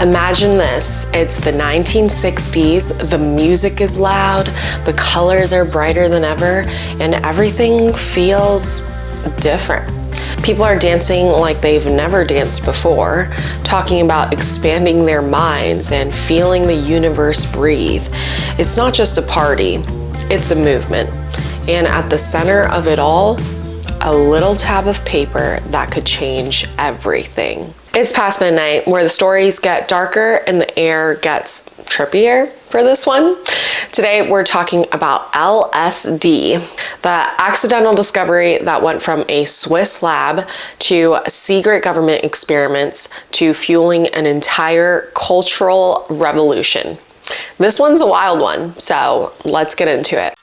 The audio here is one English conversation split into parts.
Imagine this, it's the 1960s, the music is loud, the colors are brighter than ever, and everything feels different. People are dancing like they've never danced before, talking about expanding their minds and feeling the universe breathe. It's not just a party, it's a movement. And at the center of it all, a little tab of paper that could change everything. It's past midnight, where the stories get darker and the air gets trippier for this one. Today we're talking about LSD, the accidental discovery that went from a Swiss lab to secret government experiments to fueling an entire cultural revolution. This one's a wild one, so let's get into it.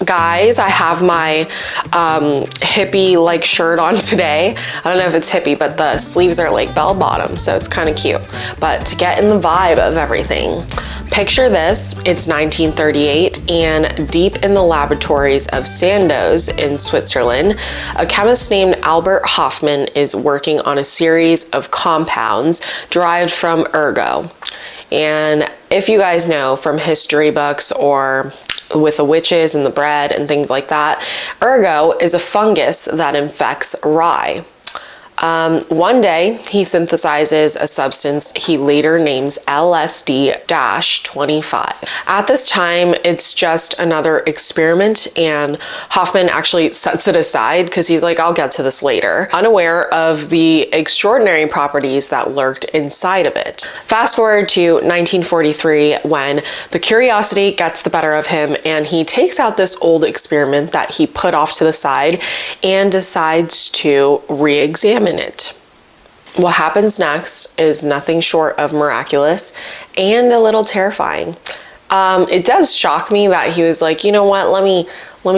Guys, I have my hippie-like shirt on today. I don't know if it's hippie, but the sleeves are like bell-bottom, so it's kind of cute. But to get in the vibe of everything, picture this, it's 1938, and deep in the laboratories of Sandoz in Switzerland, a chemist named Albert Hofmann is working on a series of compounds derived from ergot. And if you guys know from history books or with the witches and the bread and things like that, ergot is a fungus that infects rye. One day, he synthesizes a substance he later names LSD-25. At this time, it's just another experiment, and Hofmann actually sets it aside because he's like, I'll get to this later, unaware of the extraordinary properties that lurked inside of it. Fast forward to 1943, when the curiosity gets the better of him, and he takes out this old experiment that he put off to the side and decides to re-examine it. What happens next is nothing short of miraculous and a little terrifying. It does shock me that he was like, you know what, let me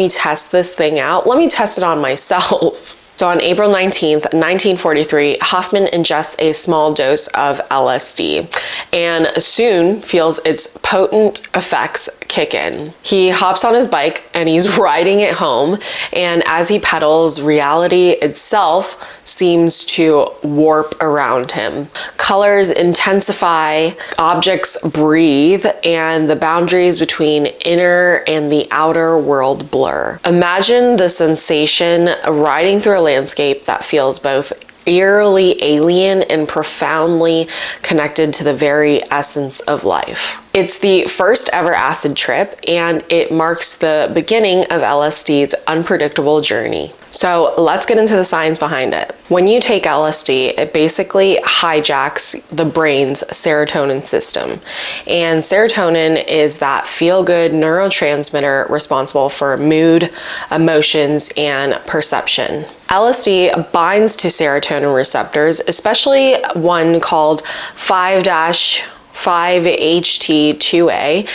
test this thing out. Let me test it on myself. So on April 19th, 1943, Hofmann ingests a small dose of LSD and soon feels its potent effects kick in. He hops on his bike and he's riding it home, and as he pedals, reality itself seems to warp around him. Colors intensify, objects breathe, and the boundaries between inner and the outer world blur. Imagine the sensation of riding through a landscape that feels both eerily alien and profoundly connected to the very essence of life. It's the first ever acid trip, and it marks the beginning of LSD's unpredictable journey. So let's get into the science behind it. When you take LSD, it basically hijacks the brain's serotonin system. And serotonin is that feel-good neurotransmitter responsible for mood, emotions, and perception. LSD binds to serotonin receptors, especially one called 5-5-HT2A,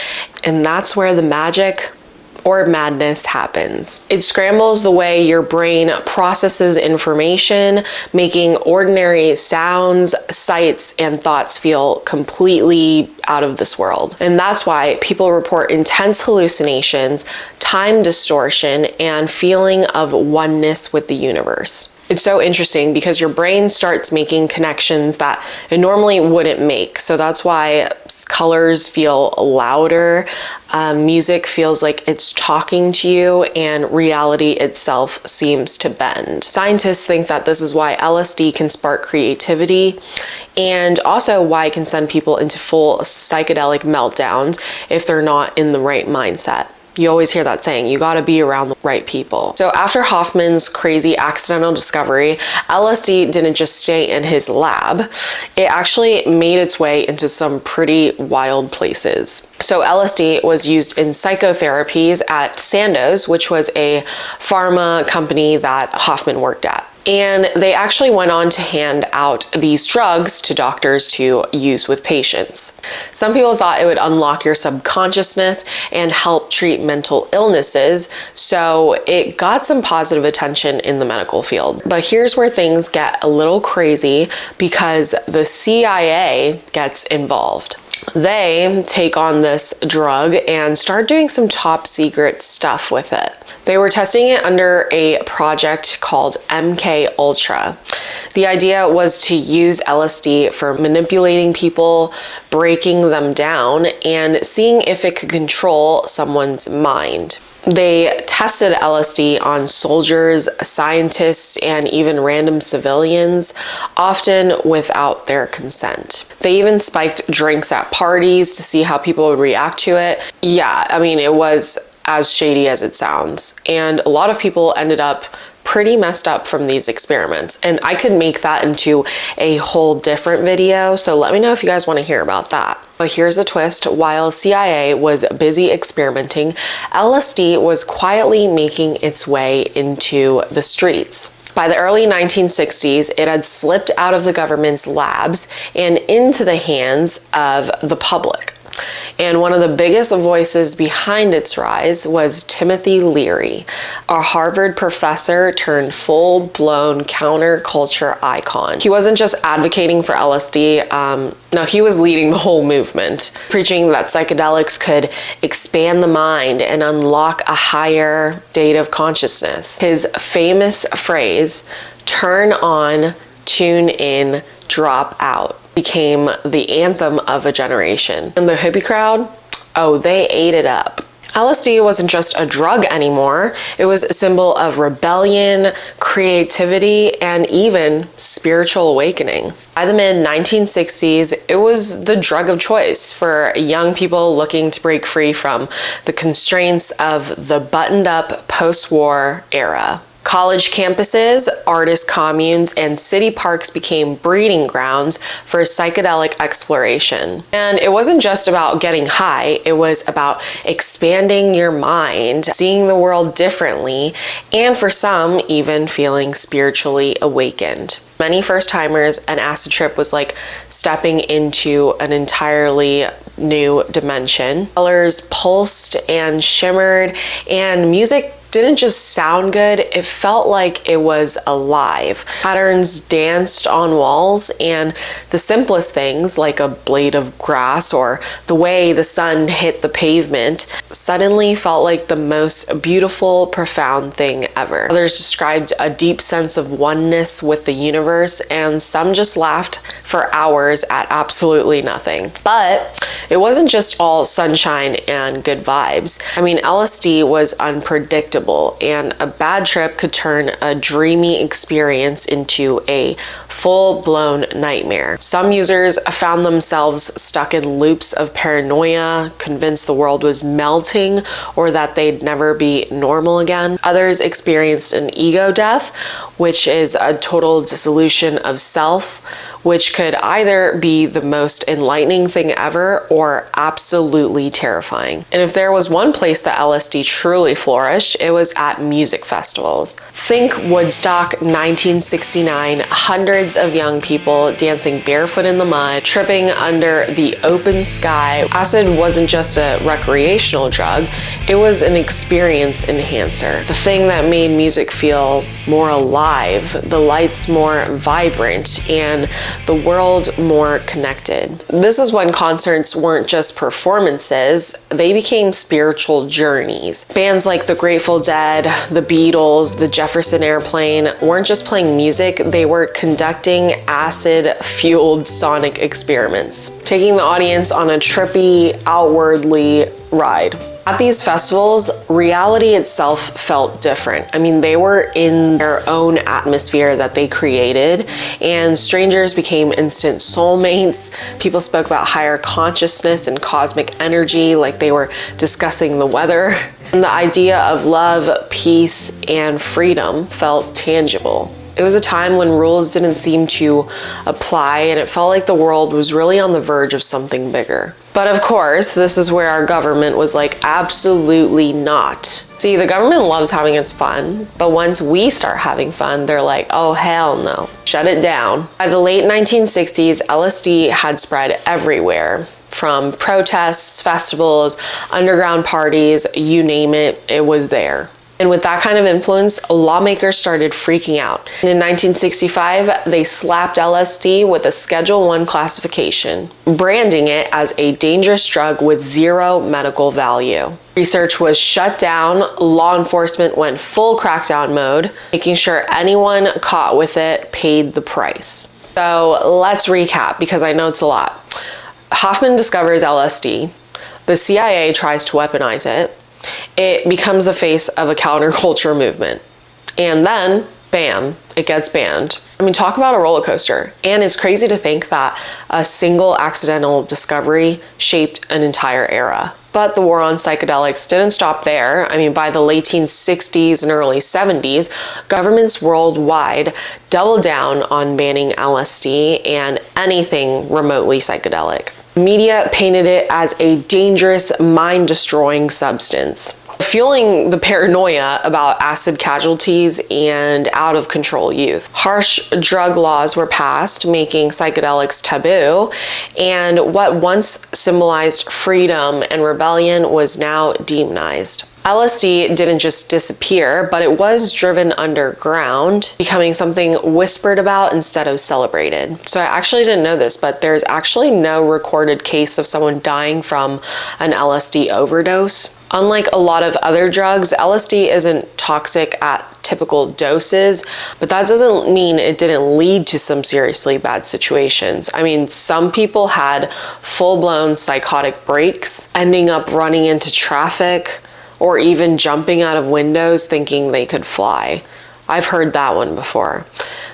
and that's where the magic or madness happens. It scrambles the way your brain processes information, making ordinary sounds, sights, and thoughts feel completely out of this world. And that's why people report intense hallucinations, time distortion, and feeling of oneness with the universe. It's so interesting because your brain starts making connections that it normally wouldn't make. So that's why colors feel louder, music feels like it's talking to you, and reality itself seems to bend. Scientists think that this is why LSD can spark creativity, and also why it can send people into full psychedelic meltdowns if they're not in the right mindset. You always hear that saying, you gotta be around the right people. So after Hofmann's crazy accidental discovery, LSD didn't just stay in his lab. It actually made its way into some pretty wild places. So LSD was used in psychotherapies at Sandoz, which was a pharma company that Hofmann worked at. And they actually went on to hand out these drugs to doctors to use with patients. Some people thought it would unlock your subconsciousness and help treat mental illnesses, so it got some positive attention in the medical field. But here's where things get a little crazy because the CIA gets involved. They take on this drug and start doing some top secret stuff with it. They were testing it under a project called MK Ultra. The idea was to use LSD for manipulating people, breaking them down, and seeing if it could control someone's mind. They tested LSD on soldiers, scientists, and even random civilians, often without their consent. They even spiked drinks at parties to see how people would react to it. Yeah, I mean, it was as shady as it sounds. And a lot of people ended up pretty messed up from these experiments. And I could make that into a whole different video, so let me know if you guys want to hear about that. But here's the twist. While CIA was busy experimenting, LSD was quietly making its way into the streets. By the early 1960s, it had slipped out of the government's labs and into the hands of the public. And one of the biggest voices behind its rise was Timothy Leary, a Harvard professor turned full-blown counterculture icon. He wasn't just advocating for LSD, no, he was leading the whole movement, preaching that psychedelics could expand the mind and unlock a higher state of consciousness. His famous phrase, "turn on, tune in, drop out," became the anthem of a generation. And the hippie crowd, oh, they ate it up. LSD wasn't just a drug anymore. It was a symbol of rebellion, creativity, and even spiritual awakening. By the mid-1960s, it was the drug of choice for young people looking to break free from the constraints of the buttoned-up post-war era. College campuses, artist communes, and city parks became breeding grounds for psychedelic exploration. And it wasn't just about getting high, it was about expanding your mind, seeing the world differently, and for some, even feeling spiritually awakened. Many first-timers, an acid trip was like stepping into an entirely new dimension. Colors pulsed and shimmered, and music didn't just sound good, it felt like it was alive. Patterns danced on walls, and the simplest things, like a blade of grass or the way the sun hit the pavement, suddenly felt like the most beautiful, profound thing ever. Others described a deep sense of oneness with the universe, and some just laughed for hours at absolutely nothing. But it wasn't just all sunshine and good vibes. I mean, LSD was unpredictable, and a bad trip could turn a dreamy experience into a full-blown nightmare. Some users found themselves stuck in loops of paranoia, convinced the world was melting or that they'd never be normal again. Others experienced an ego death, which is a total dissolution of self, which could either be the most enlightening thing ever or absolutely terrifying. And if there was one place that LSD truly flourished, it was at music festivals. Think Woodstock 1969, hundreds of young people dancing barefoot in the mud, tripping under the open sky. Acid wasn't just a recreational drug, it was an experience enhancer. The thing that made music feel more alive, the lights more vibrant, and the world more connected. This is when concerts weren't just performances, they became spiritual journeys. Bands like the Grateful Dead, the Beatles, the Jefferson Airplane weren't just playing music, they were conducting acid-fueled sonic experiments, taking the audience on a trippy, outwardly ride. At these festivals, reality itself felt different. I mean, they were in their own atmosphere that they created, and strangers became instant soulmates. People spoke about higher consciousness and cosmic energy like they were discussing the weather. And the idea of love, peace, and freedom felt tangible. It was a time when rules didn't seem to apply, and it felt like the world was really on the verge of something bigger. But of course, this is where our government was like, absolutely not. See, the government loves having its fun, but once we start having fun, they're like, oh hell no, shut it down. By the late 1960s, LSD had spread everywhere. From protests, festivals, underground parties, you name it, it was there. And with that kind of influence, lawmakers started freaking out. And in 1965, they slapped LSD with a Schedule I classification, branding it as a dangerous drug with zero medical value. Research was shut down, law enforcement went full crackdown mode, making sure anyone caught with it paid the price. So let's recap, because I know it's a lot. Hofmann discovers LSD. The CIA tries to weaponize it. It becomes the face of a counterculture movement. And then, bam, it gets banned. I mean, talk about a roller coaster. And it's crazy to think that a single accidental discovery shaped an entire era. But the war on psychedelics didn't stop there. I mean, by the late 60s and early 70s, governments worldwide doubled down on banning LSD and anything remotely psychedelic. Media painted it as a dangerous, mind-destroying substance, fueling the paranoia about acid casualties and out-of-control youth. Harsh drug laws were passed, making psychedelics taboo, and what once symbolized freedom and rebellion was now demonized. LSD didn't just disappear, but it was driven underground, becoming something whispered about instead of celebrated. So I actually didn't know this, but there's actually no recorded case of someone dying from an LSD overdose. Unlike a lot of other drugs, LSD isn't toxic at typical doses, but that doesn't mean it didn't lead to some seriously bad situations. I mean, some people had full-blown psychotic breaks, ending up running into traffic, or even jumping out of windows thinking they could fly. I've heard that one before.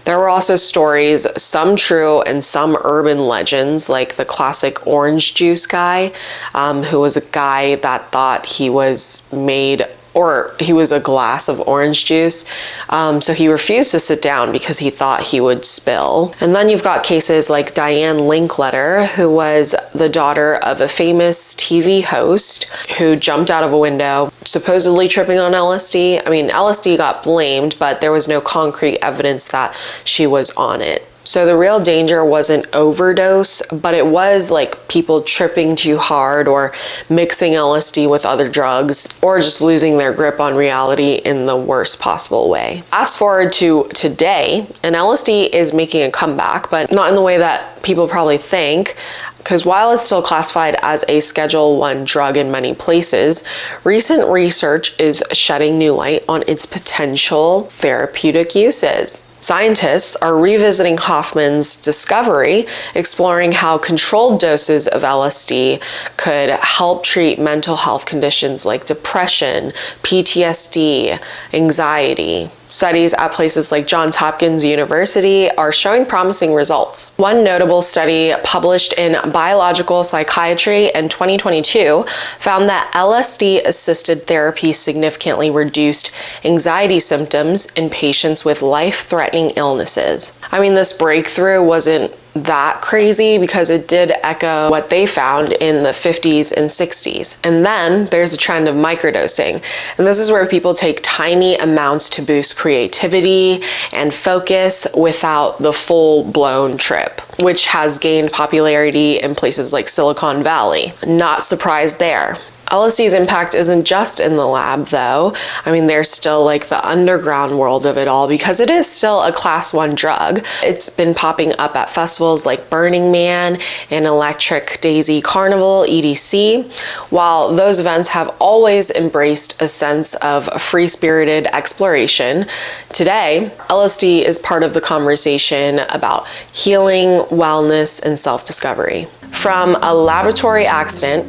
There were also stories, some true and some urban legends, like the classic orange juice guy, who was a guy that thought he was made, or he was a glass of orange juice. So he refused to sit down because he thought he would spill. And then you've got cases like Diane Linkletter, who was the daughter of a famous TV host who jumped out of a window, supposedly tripping on LSD. I mean, LSD got blamed, but there was no concrete evidence that she was on it. So the real danger wasn't overdose, but it was like people tripping too hard or mixing LSD with other drugs, or just losing their grip on reality in the worst possible way. Fast forward to today, and LSD is making a comeback, but not in the way that people probably think. Because while it's still classified as a Schedule I drug in many places, recent research is shedding new light on its potential therapeutic uses. Scientists are revisiting Hofmann's discovery, exploring how controlled doses of LSD could help treat mental health conditions like depression, PTSD, anxiety. Studies at places like Johns Hopkins University are showing promising results. One notable study published in Biological Psychiatry in 2022 found that LSD-assisted therapy significantly reduced anxiety symptoms in patients with life-threatening illnesses. I mean, this breakthrough wasn't that crazy because it did echo what they found in the 50s and 60s. And then there's a trend of microdosing. And this is where people take tiny amounts to boost creativity and focus without the full-blown trip, which has gained popularity in places like Silicon Valley. Not surprised there. LSD's impact isn't just in the lab though. I mean, there's still like the underground world of it all because it is still a class 1 drug. It's been popping up at festivals like Burning Man and Electric Daisy Carnival, EDC. While those events have always embraced a sense of free-spirited exploration, today, LSD is part of the conversation about healing, wellness, and self-discovery. From a laboratory accident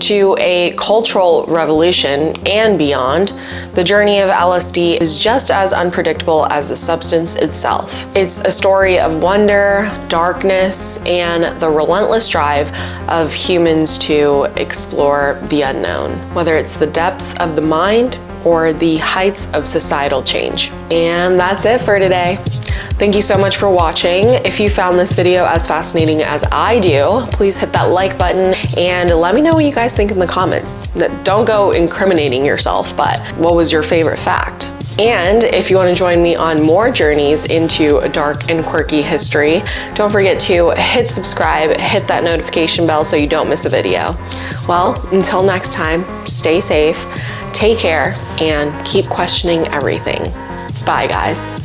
to a cultural revolution and beyond, the journey of LSD is just as unpredictable as the substance itself. It's a story of wonder, darkness, and the relentless drive of humans to explore the unknown, whether it's the depths of the mind or the heights of societal change. And that's it for today. Thank you so much for watching. If you found this video as fascinating as I do, please hit that like button and let me know what you guys think in the comments. Don't go incriminating yourself, but what was your favorite fact? And if you want to join me on more journeys into dark and quirky history, don't forget to hit subscribe, hit that notification bell so you don't miss a video. Well, until next time, stay safe, Take care and keep questioning everything. Bye, guys.